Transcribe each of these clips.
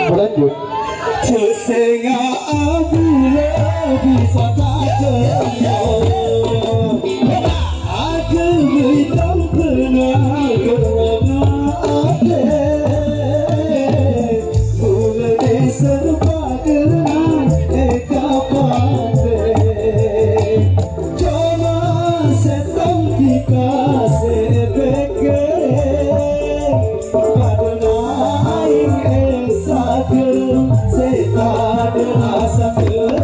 Berlanjut. Sesengah aku bisa tak aku hitam pernah kerana mulai serba dengan kapate cuma setang tika sepeke padana aing esakeun setad asakeun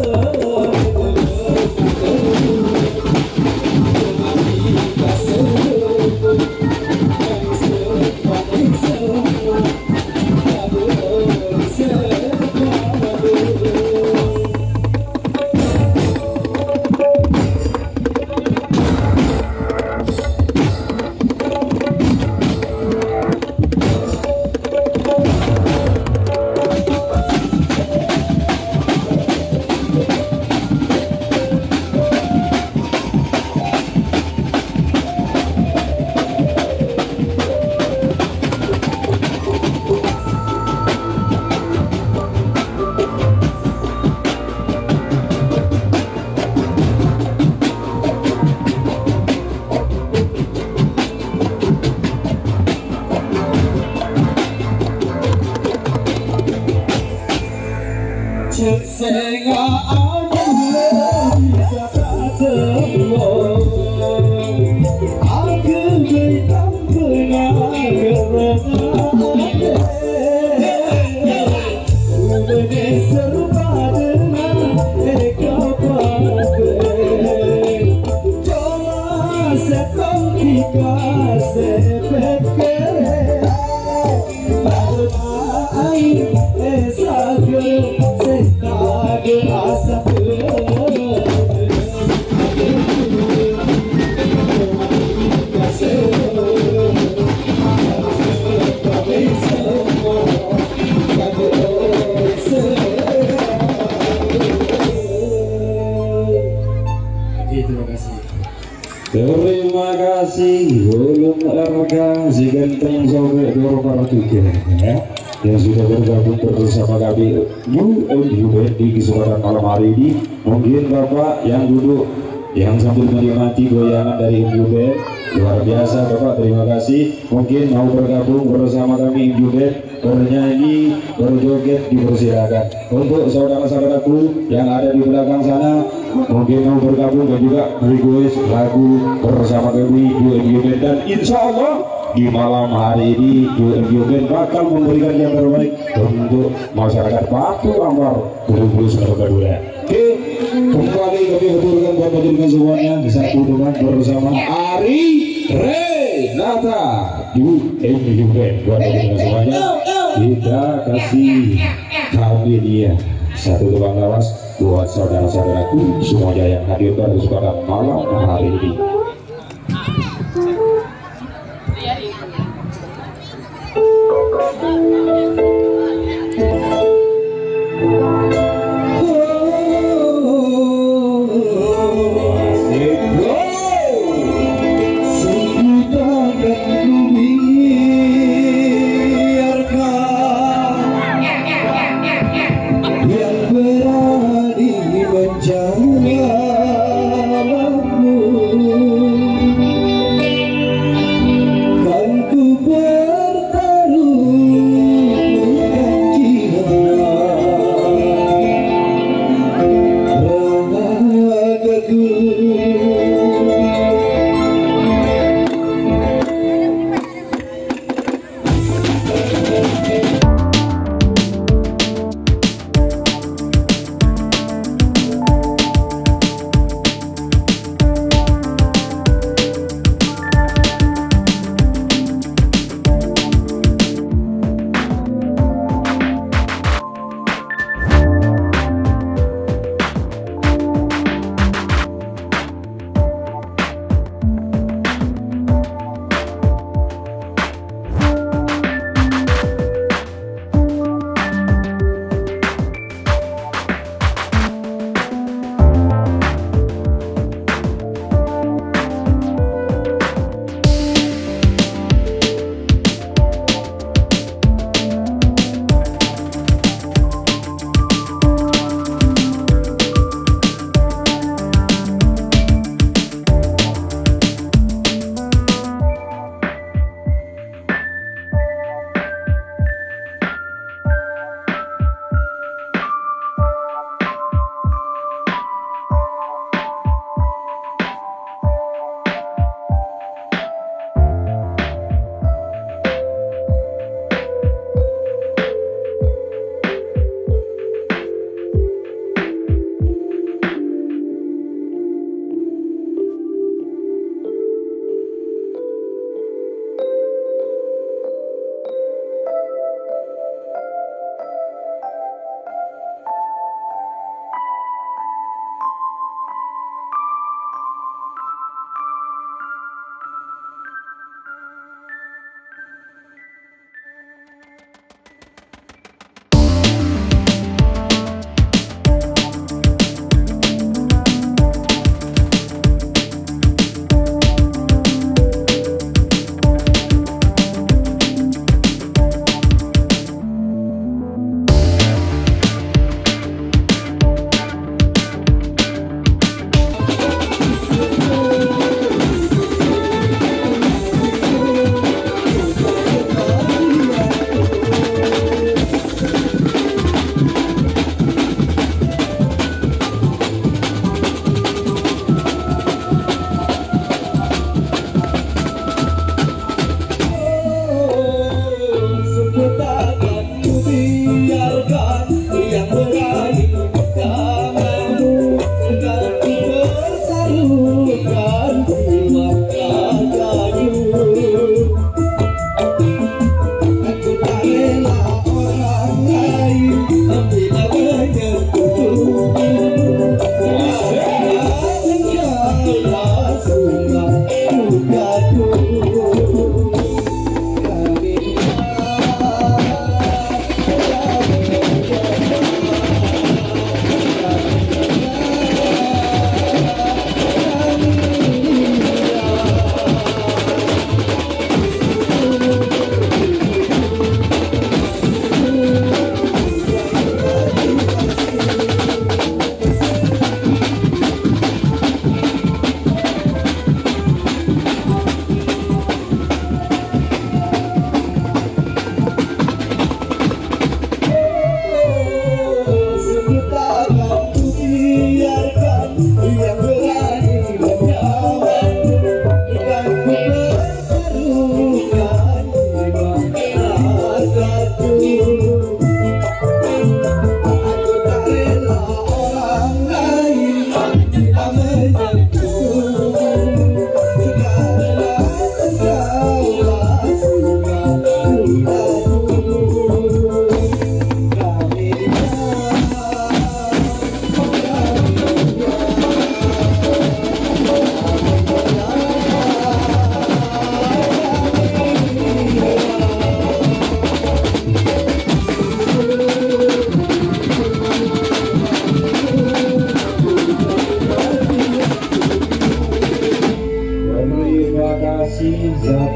sehingga aku bisa ketemu aku hitam pernah udah diserba dengan kapate cuma setang tika sepeke aing esakeun Terima kasih ulun harga si ganteng sampai 203 ya yang sudah bergabung bersama kami di kesempatan malam hari ini. Mungkin Bapak yang duduk yang sambil menikmati goyangan dari Band luar biasa Bapak, terima kasih. Mungkin mau bergabung bersama kami Band, bernyanyi, berjoget, dipersilakan. Untuk saudara-saudaraku yang ada di belakang sana mungkin mau bergabung dan juga request lagu bersama kami Band, dan insya Allah di malam hari ini Band bakal memberikan yang terbaik untuk masyarakat Batu Ampar Bulu Surabaya. Oke, kembali kami betulkan buat menjadikan semuanya disatu dengan bersama Ari Renata di Band buat menjadikan semuanya. Kita kasih kami dia satu tukang lawas buat saudara-saudaraku semuanya yang hadir pada kesempatan malam hari ini.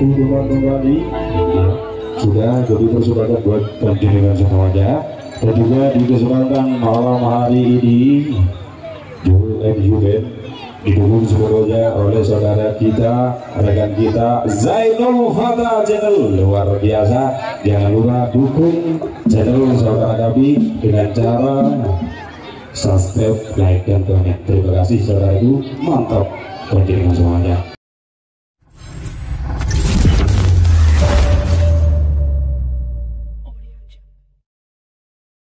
satu dua kembali sudah, jadi persilakan buat dengan semuanya. Dan juga di kesempatan malam hari ini Band didukung sepenuhnya oleh saudara kita, rekan kita Zainul Fata Channel, luar biasa. Jangan lupa dukung channel saudara kami dengan cara subscribe, like dan komen. Terima kasih saudaraku, mantap kontingan semuanya.